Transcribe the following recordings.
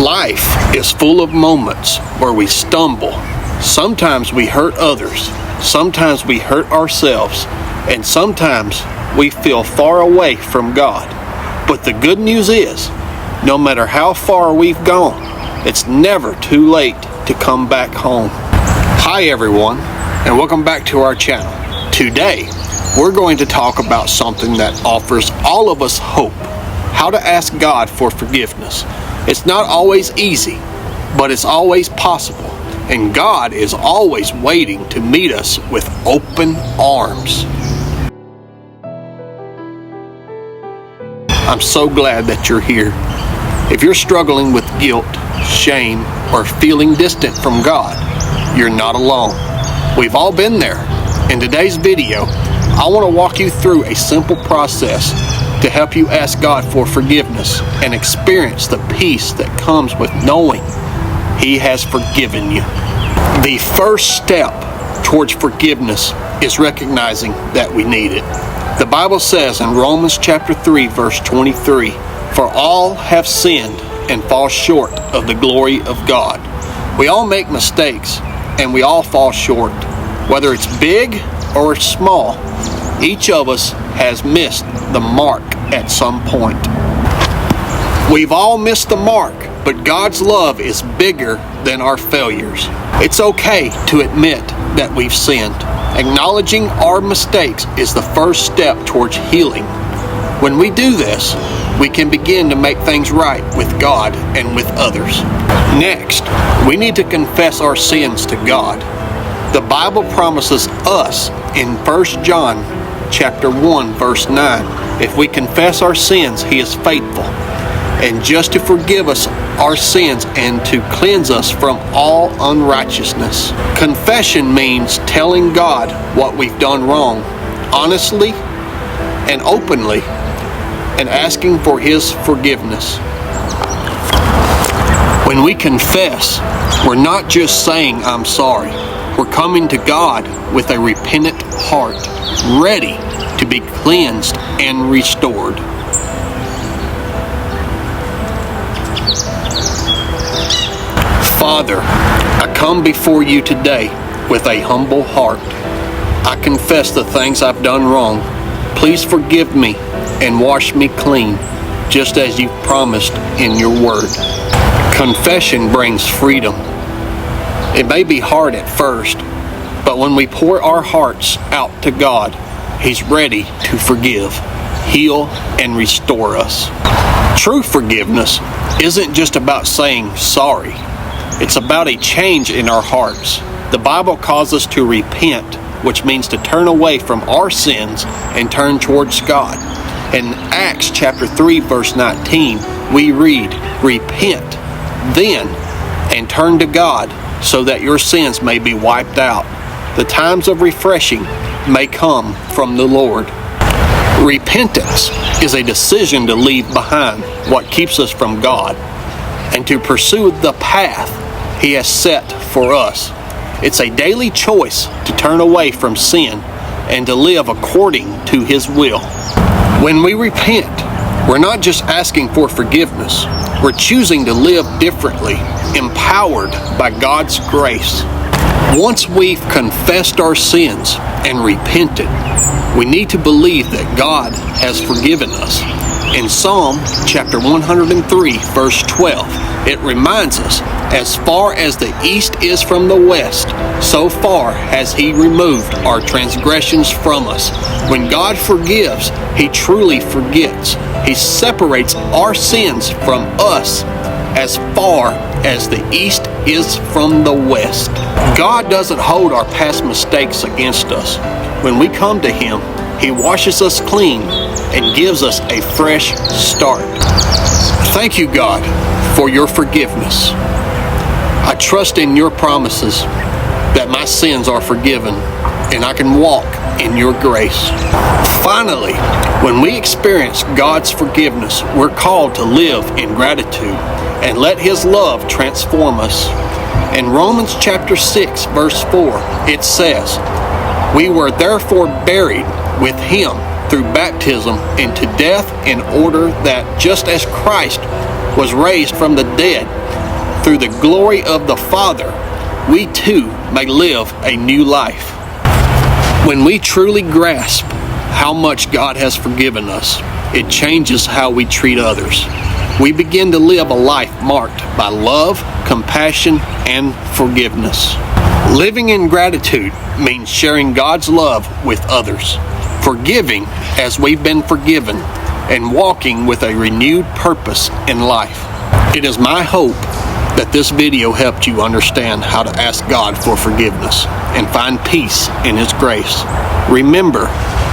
Life is full of moments where we stumble. Sometimes we hurt others, sometimes we hurt ourselves, and sometimes we feel far away from God. But the good news is, no matter how far we've gone, it's never too late to come back home. Hi everyone, and welcome back to our channel. Today, we're going to talk about something that offers all of us hope: how to ask God for forgiveness. It's not always easy, but it's always possible. And God is always waiting to meet us with open arms. I'm so glad that you're here. If you're struggling with guilt, shame, or feeling distant from God, you're not alone. We've all been there. In today's video, I want to walk you through a simple process to help you ask God for forgiveness and experience the peace that comes with knowing He has forgiven you. The first step towards forgiveness is recognizing that we need it. The Bible says in Romans chapter 3, verse 23, "For all have sinned and fall short of the glory of God." We all make mistakes and we all fall short. Whether it's big or small, each of us has missed the mark at some point. We've all missed the mark, but God's love is bigger than our failures. It's okay to admit that we've sinned. Acknowledging our mistakes is the first step towards healing. When we do this, we can begin to make things right with God and with others. Next, we need to confess our sins to God. The Bible promises us in 1 John chapter 1, verse 9, if we confess our sins, He is faithful and just to forgive us our sins and to cleanse us from all unrighteousness. Confession means telling God what we've done wrong, honestly and openly, and asking for His forgiveness. When we confess, we're not just saying, "I'm sorry." We're coming to God with a repentant heart, ready to be cleansed and restored. Father, I come before you today with a humble heart. I confess the things I've done wrong. Please forgive me and wash me clean, just as you've promised in your word. Confession brings freedom. It may be hard at first, but when we pour our hearts out to God, He's ready to forgive, heal, and restore us. True forgiveness isn't just about saying sorry. It's about a change in our hearts. The Bible calls us to repent, which means to turn away from our sins and turn towards God. In Acts chapter 3, verse 19, we read, "Repent then and turn to God, so that your sins may be wiped out. The times of refreshing may come from the Lord." Repentance is a decision to leave behind what keeps us from God and to pursue the path He has set for us. It's a daily choice to turn away from sin and to live according to His will. When we repent, we're not just asking for forgiveness. We're choosing to live differently, empowered by God's grace. Once we've confessed our sins and repented, we need to believe that God has forgiven us. In Psalm chapter 103, verse 12, it reminds us, "As far as the east is from the west, so far has He removed our transgressions from us." When God forgives, He truly forgets. He separates our sins from us as far as the east is from the west. God doesn't hold our past mistakes against us. When we come to Him, He washes us clean and gives us a fresh start. Thank you, God, for your forgiveness. I trust in your promises that my sins are forgiven and I can walk in your grace. Finally, when we experience God's forgiveness, we're called to live in gratitude and let His love transform us. In Romans chapter 6, verse 4, it says, "We were therefore buried with Him through baptism into death, in order that just as Christ was raised from the dead through the glory of the Father, we too may live a new life. When we truly grasp how much God has forgiven us, it changes how we treat others. We begin to live a life marked by love, compassion, and forgiveness. Living in gratitude means sharing God's love with others, forgiving as we've been forgiven, and walking with a renewed purpose in life. It is my hope that this video helped you understand how to ask God for forgiveness and find peace in His grace. Remember,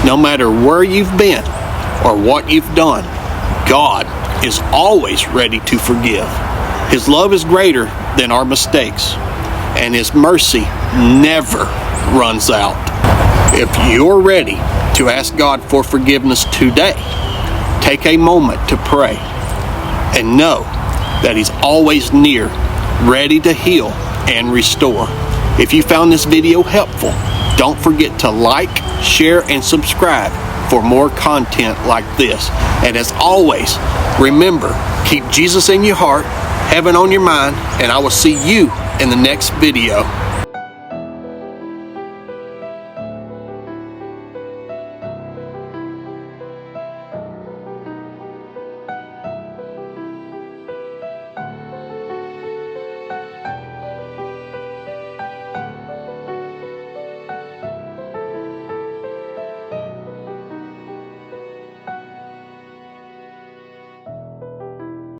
no matter where you've been or what you've done, God is always ready to forgive. His love is greater than our mistakes, and His mercy never runs out. If you're ready to ask God for forgiveness today, take a moment to pray and know that He's always near, ready to heal and restore. If you found this video helpful, don't forget to like, share, and subscribe for more content like this. And as always, remember, keep Jesus in your heart, heaven on your mind, and I will see you in the next video.